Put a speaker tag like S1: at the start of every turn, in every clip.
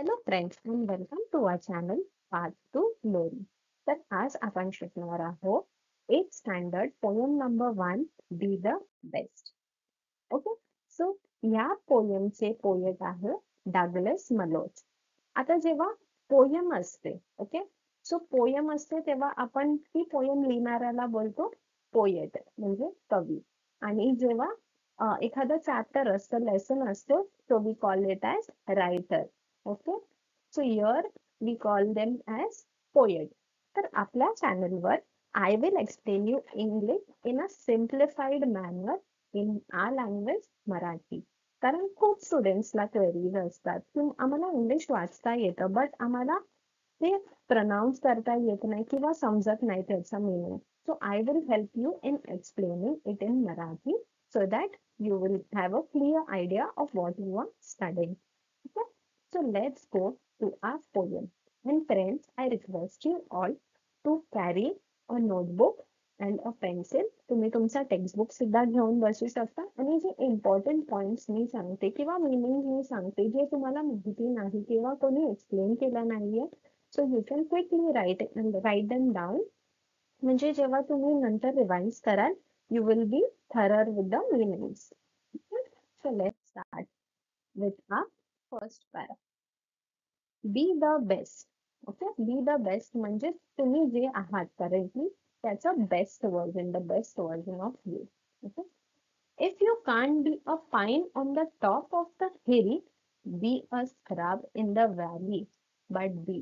S1: Hello friends and welcome to our channel path to glory. तर आज आपण शिकणार आहोत eight standard poem number 1 be the best. Okay, so या पोयमचे पोएट आहे डगलस मलोच. आता जेव्हा पोयम असते, ओके, सो पोयम असते तेव्हा आपण ती पोयम लिहिणाऱ्याला बोलतो पोएट म्हणजे कवी. आणि जेव्हा एखादं चॅप्टर असतं, लेसन असतो, so we call it as writer. Okay, so here we call them as poet. तर आपल्या चॅनलवर I will explain you English in a simplified manner in our language Marathi. कारण खूप स्टुडंट्सला क्वेरीज असतात की आम्हाला इंग्लिश वाचता येतं बट आम्हाला ते प्रनाऊन्स करता येत नाही किंवा समजत नाही त्याचा meaning. So I will help you in explaining it in Marathi so that you will have a clear idea of what you are studying. Okay, so let's go to our poem. And friends, I request you all to carry a notebook and a pencil. तुम्ही तुमचा textbook सुद्धा घेऊन बसू शकता आणि जे important points मी सांगते किंवा मीनिंग मी सांगते जे तुम्हाला माहिती नाही किंवा कोणी एक्सप्लेन केलं नाहीये, so you can quickly write them down. म्हणजे जेव्हा तुम्ही नंतर रिवाइज कराल, you will be thorough with the meanings. Okay? So let's start with our first paragraph. Be the best. Okay, be the best म्हणजे तुम्ही जे आहात currently त्याचं best version, the best version of you. Okay? If you can't be a pine on the top of the hill, be a scrub in the valley, but be.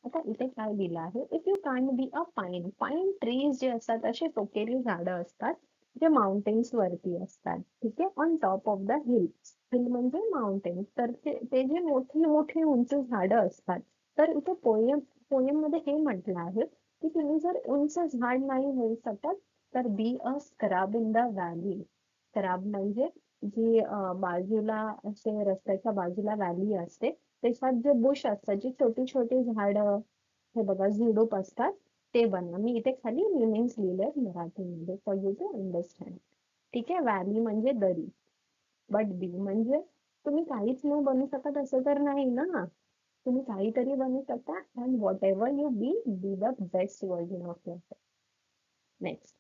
S1: आता इथे काय दिलं आहे, if you can't be a pine. Pine trees जे असतात असे टोकेरी झाडं असतात जे माउंटेन्स वरती असतात. ठीक आहे, on top of the hills. Hill म्हणजे माउंटेन. तर ते जे मोठी मोठी उंच झाडं असतात. तर इथे पोयम मध्ये हे म्हटलं आहे की तुम्ही जर उंच झाड नाही होऊ शकत तर be a scrub in the valley. Scrub म्हणजे जी बाजूला असे रस्त्याच्या बाजूला व्हॅली असते त्याच्यात जे बुश असतात, जी छोटी छोटी झाडं, हे बघा झुडूप असतात, ते बना. मी इथे खाली मिनिंग्स लिहिले मराठीमध्ये फॉर यू टू अंडरस्टँड. ठीक आहे, व्हॅली म्हणजे दरी, बट बी म्हणजे तुम्ही काहीच नाही बनू शकत असं तर नाही ना. तुम्ही काहीतरी बनू शकता and whatever you be, be the best version of yourself. Next,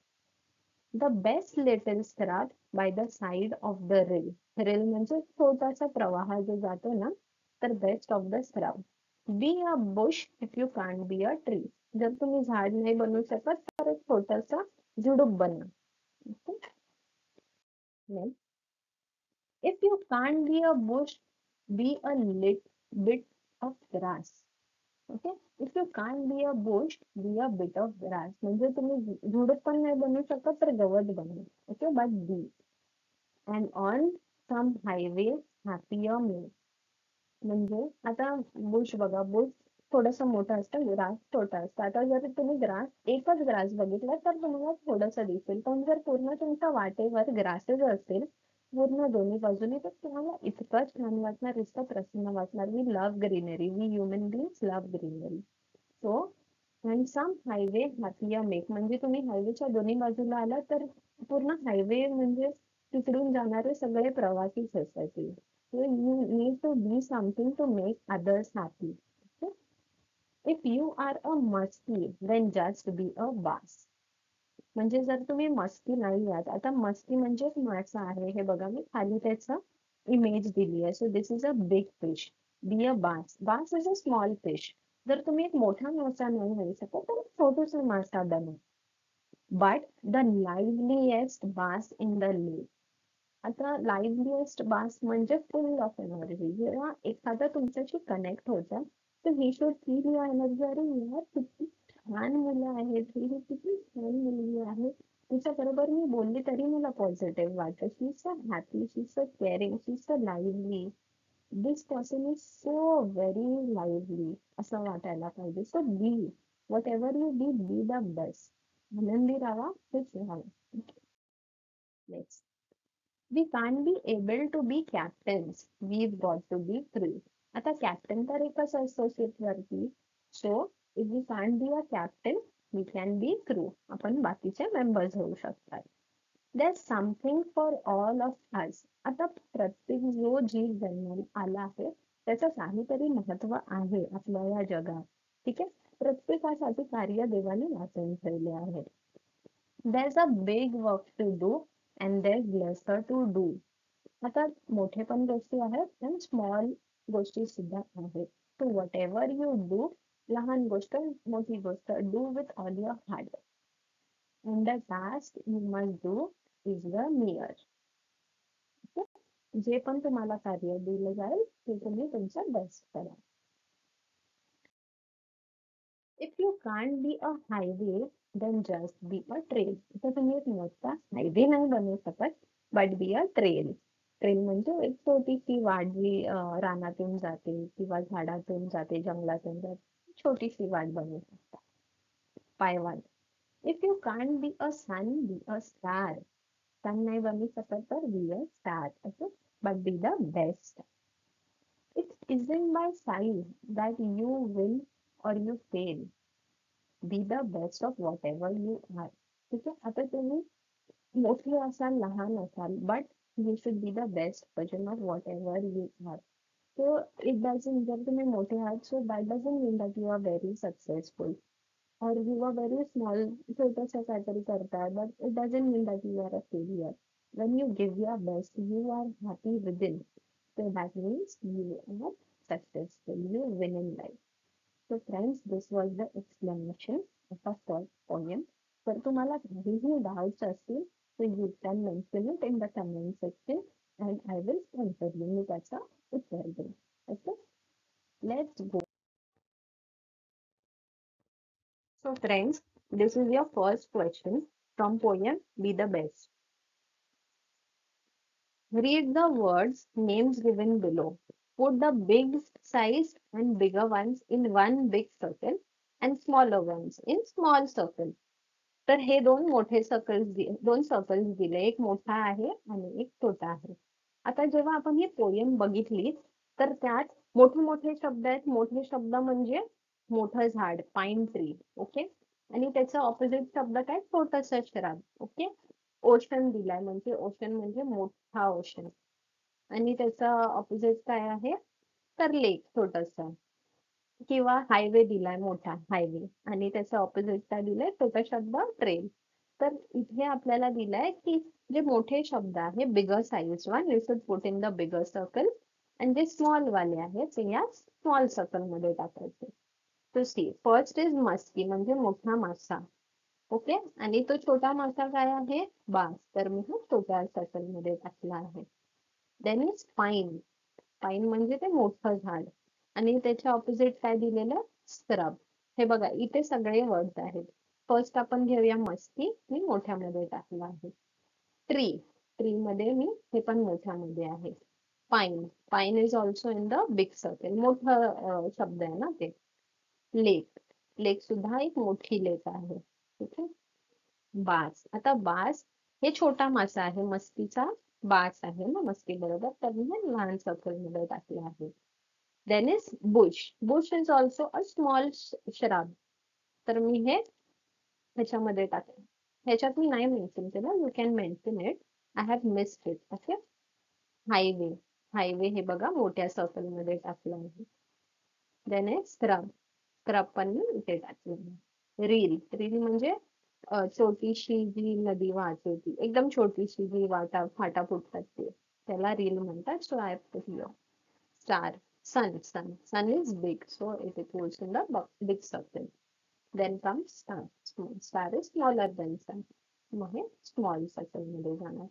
S1: the best little scrub by the side of the rill. Rill म्हणजे छोटासा प्रवाह जो जातो ना, तर best of the scrub. Be a bush if you can't be a tree. जर तुम्ही झाड नाही बनू शकत तर एक छोटासा झुडूप बना. If you can't be a bush, be a little bit of grass. Okay, if you can't be a bush, be a bit of grass. म्हणजे तुम्ही झुडूप पण नाही बनू शकत तर गवत बनवा. Okay, but be. And on some highway happier may. म्हणजे आता बुश बघा, बुश थोडस मोठं असतं, ग्रास छोटा असतं. आता जर तुम्ही एकच ग्रास बघितला तर तुम्हाला थोडस दिसेल, पण जर पूर्ण तुमच्या वाटेवर ग्रासेस असतील पूर्ण दोन्ही बाजूने तर तुम्हाला इतकं छान वाटणार, इतकं प्रसन्न वाटणार. We love greenery, we human beings love greenery. So and some highway happier make म्हणजे तुम्ही हायवेच्या दोन्ही बाजूला आला तर पूर्ण हायवे म्हणजे तिकडून जाणारे सगळे प्रवासीच असायचे. So you need to be something to make others happy. Okay? If you are a muskie, then just be a bass. म्हणजे जर तुम्ही मस्ती नाही आहात, आता मस्ती म्हणजे मासा आहे, हे बघा मी खाली त्याचं इमेज दिली आहे. So this is a big fish. Be a bass. Bass is a small fish. जर तुम्ही एक मोठा मासा नाही होऊ शकत तर छोटासा मासा बनवा. But the liveliest bass in the lake. आता लाईव्हलीएस्ट बास म्हणजे फुल ऑफ एनर्जी. जेव्हा एखादा तुमच्याशी कनेक्ट होतं तर he should feel your energy. अरे यार किती छान मुलं आहेत, ही किती छान मुलगी आहे, तिच्या बरोबर मी बोलली तरी मला पॉझिटिव्ह वाटतं. She is so happy, she is so caring, she is so lively. This person is so very lively असं वाटायला पाहिजे. So be whatever you be, be the best. आनंदी राहा, खुश राहा. Next, we can't be able to be captains. We've got to be crew. आता captain तर एकच असतो शिपवरती. So if we can't be a captain, we can be crew. आपण बाकीचे मेंबर्स होऊ शकतात. There's something for all of us. आता प्रत्येक जो जीव जन्माला आला आहे त्याचं काहीतरी महत्व आहे आपल्या या जगात. ठीक आहे. प्रत्येकासाठी कार्य देवाने वाचून ठेवले आहे. there's a big work to do and there's lesser to do. आता मोठे पण गोष्टी आहेत आणि स्मॉल गोष्टी सुद्धा आहेत. So whatever you do, लहान गोष्ट मोठी गोष्ट, do with all your heart. And the task you must do is the near. जे पण तुम्हाला कार्य दिलं जाईल ते तुम्ही तुमचा बेस्ट करा. If you can't be a highway, then just be a trail. इथे तुम्ही एक मोठा हायवे नाही बनवू शकत, but be a trail. Trail म्हणजे एक छोटीशी वाट जी रानातून जाते किंवा झाडातून जाते, जंगलातून जाते. छोटीशी वाट बनवू शकता. पायवाट. If you can't be a sun, be a star. Sun नाही बनवू शकत तर be a star. Okay? But be the best. It isn't by size that you will or you fail. Be the best of whatever you are. ठीक आहे. आता तुम्ही मोठे असाल लहान असाल but you should be the best version of whatever you are. So it doesn't जर तुम्ही मोठे आहात so that doesn't mean that you are very successful or you are very small. छोटंसं काहीतरी करताय but it doesn't mean that you are a failure. when you give your best you are happy within, so that means you are successful, you win in life. So friends, this was the explanation of a short poem. जर तुम्हाला काहीही doubts असतील so you can mention it in the comment section and I will answer you. मी त्याचा उत्तर देईन. Okay? Let's go. So friends, this is your first question from poem Be the Best. Read the words names given below. Put the big size and bigger ones in one big circle and smaller ones in small circle. तर हे दोन circles दिले, एक मोठा आहे आणि एक छोटा आहे. आता जेव्हा आपण ही पोयम बघितली तर त्यात मोठे मोठे शब्द आहेत. मोठे शब्द म्हणजे मोठं झाड, पाईन ट्री. ओके. आणि त्याचं ऑपोजिट शब्द काय, छोटस श्राप. ओके. ओशन दिलाय म्हणजे ओशन म्हणजे मोठा ओशन. आणि त्याचा ऑपोजिट काय आहे तर लेक छोटस. किंवा हायवे दिलाय मोठा हायवे आणि त्याचं ऑपोजिट काय दिलंय छोटा शब्द ट्रेन. तर इथे आपल्याला दिलंय की जे मोठे शब्द आहे bigger size one you should put in the bigger circle आणि जे स्मॉल वाले आहेत ते या स्मॉल सर्कल मध्ये टाकायचे. तो सी फर्स्ट इज मस्की म्हणजे मोठा मासा. ओके. आणि तो छोटा मासा काय आहे बास, तर मी हा छोट्या सर्कल मध्ये टाकला आहे. देन इज पाईन. पाईन म्हणजे ते मोठं झाड आणि त्याच्या ऑपोजिट काय दिलेलं स्क्रब. हे बघा इथे सगळे वर्ड्स आहेत. फर्स्ट आपण घेऊया मस्ती, मी मोठ्यामध्ये टाकलं आहे. ट्री, ट्री मध्ये मी हे पण मोठ्यामध्ये आहे. Pine, pine is also in the big circle, मोठं शब्द आहे ना ते. लेक, लेक सुद्धा एक मोठी लेक आहे. ठीक आहे. बाज, आता बाज हे छोटा मासा आहे, मस्तीचा बाज आहे ना मस्ती बरोबर, तर मी लहान सर्कल मध्ये टाकलं आहे. Then is bush, bush is also a small shrub, तर मी हे ह्याच्यामध्ये टाकलं. ह्याच्यात मी नाही मेन्शन केलं, you can mention it, I have missed it. Okay. Highway, highway हे बघा मोठ्या सर्कल मध्ये टाकलं आहे. देन इज स्क्रब, स्क्रब पण मी इथे टाकलं. रील, रील म्हणजे छोटीशी जी नदी वाहते ती, एकदम छोटीशी जी फाटा फुटतात ते, त्याला रील म्हणतात. So I put here. Star, sun, sun, sun is big, so it goes in the big circle. Then comes star, small, star is smaller than sun, मग हे स्मॉल सर्कल मध्ये जाणार.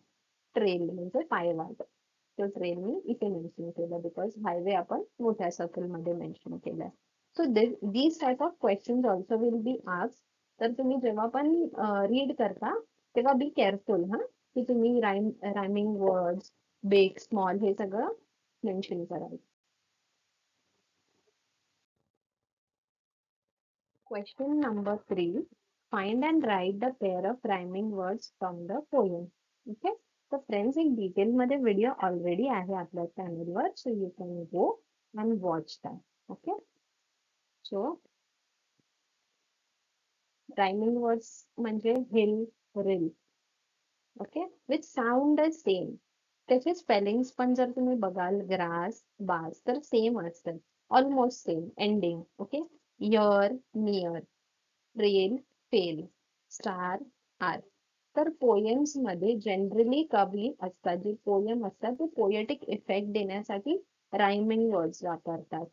S1: ट्रेल म्हणजे पायवाट, तो ट्रेल मी इथे mention केलं because highway आपण मोठ्या सर्कल मध्ये मेन्शन केलंय. So these type of question also will be asked. तर तुम्ही जेव्हा पण रीड करता तेव्हा बी केअरफुल हा, की तुम्ही रायमिंग वर्ड्स बिग स्मॉल हे सगळं मेन्शन कराल. Question number 3. Find and write the pair of rhyming words from the poem. Okay. So friends, in detail मध्ये व्हिडिओ ऑलरेडी आहे आपल्या चॅनलवर, so you can go and watch that. Okay. So rhyming words म्हणजे hill, rill. Okay. Which sound the same. त्याचे spellings पण जर तुम्ही बघाल ग्रास बास तर सेम असतात, almost same ending. Okay, ear near, rail fail, star are. तर poems मध्ये जनरली कवी असतात, जे पोएम असतात ते पोएटिक इफेक्ट देण्यासाठी रायमिंग वर्ड्स वापरतात.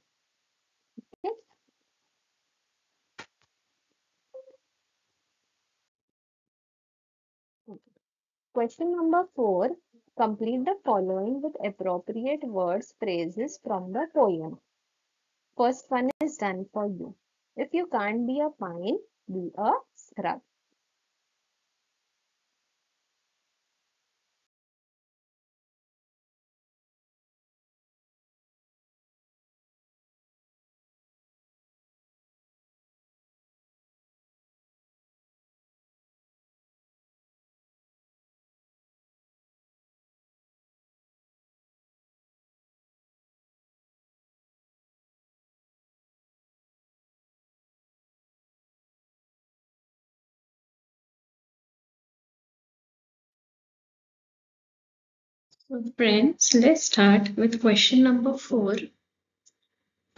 S1: Question number 4. Complete the following with appropriate words, phrases from the poem. First one is done for you. If you can't be a pine, be a scrub.
S2: So friends, let's start with question number 4.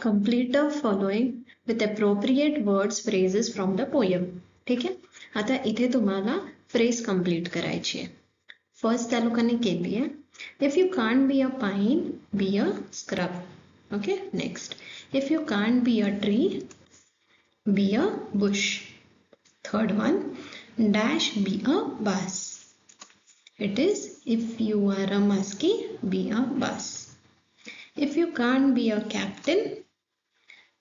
S2: Complete the following with appropriate words, phrases from the poem. ठीक आहे, आता इथे तुम्हाला phrase complete करायची आहे. First त्या लोकांनी केली आहे, if you can't be a pine be a scrub. Okay, next, if you can't be a tree B a Bush. Third one, dash be a bus. It is, if you are a muskie, be a bus. If you can't be a captain,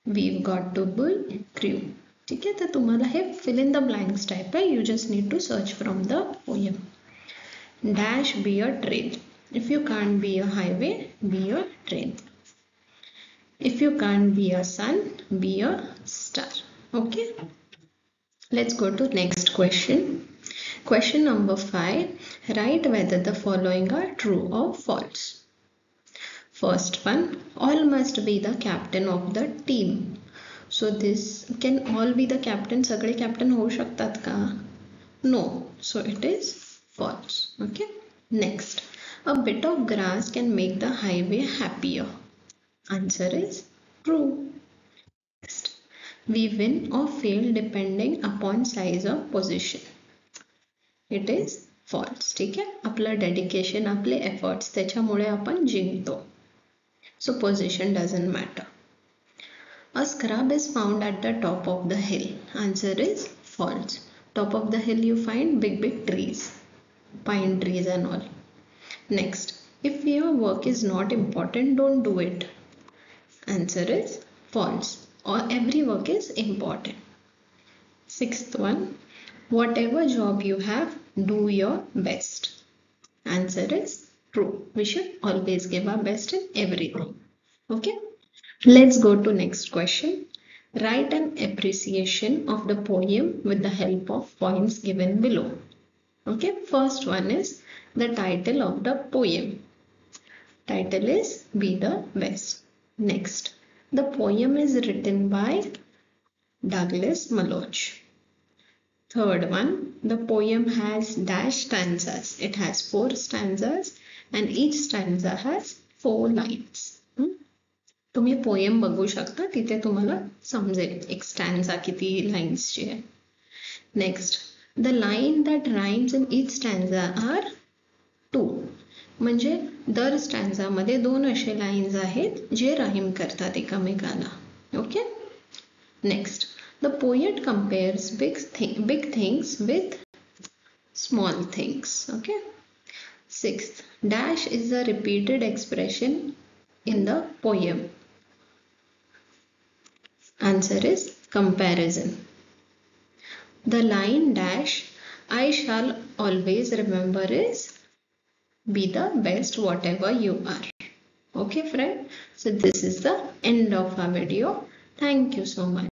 S2: we've got to be crew. ठीक है, तो तुम्हाला हे fill in the blanks type है. You just need to search from the poem. Dash be a train. If you can't be a highway, be a train. If you can't be a sun, be a star. Okay. Let's go to next question. Question number 5. Write whether the following are true or false. First one, all must be the captain of the team. So this can all be the captain. सगळे captain होऊ शकतात का? No. So it is false. Okay. Next, a bit of grass can make the highway happier. Answer is true. Next, we win or fail depending upon size or position. It is false. ठीक आहे, आपलं dedication, आपले efforts त्याच्यामुळे आपण जिंकतो. So position doesn't matter. A scrub is found at the top of the hill. Answer is false. Top of the hill you find big trees, pine trees and all. Next, if your work is not important, don't do it. Answer is false. Or every work is important. Sixth one, whatever job you have, do your best. Answer is true. We should always give our best in everything. Okay, let's go to next question. Write an appreciation of the poem with the help of points given below. Okay, first one is the title of the poem. Title is Be the Best. Next, the poem is written by Douglas Malloch. Third one, the poem has dash stanzas. It has 4 stanzas and each stanza has 4 lines. तुम्ही poem बघू शकता, तिथे तुम्हाला समजेल एक स्टॅन्झा किती लाईन्सची आहे. Next, the line that rhymes in each stanza are 2. म्हणजे दर स्टॅन्झामध्ये 2 असे लाईन्स आहेत जे राईम करतात एकमेकाला. Okay. Next, the poet compares big things with small things. Okay. Sixth, dash is a repeated expression in the poem. Answer is comparison. The line dash I shall always remember is be the best whatever you are. Okay friend, so this is the end of our video. Thank you so much.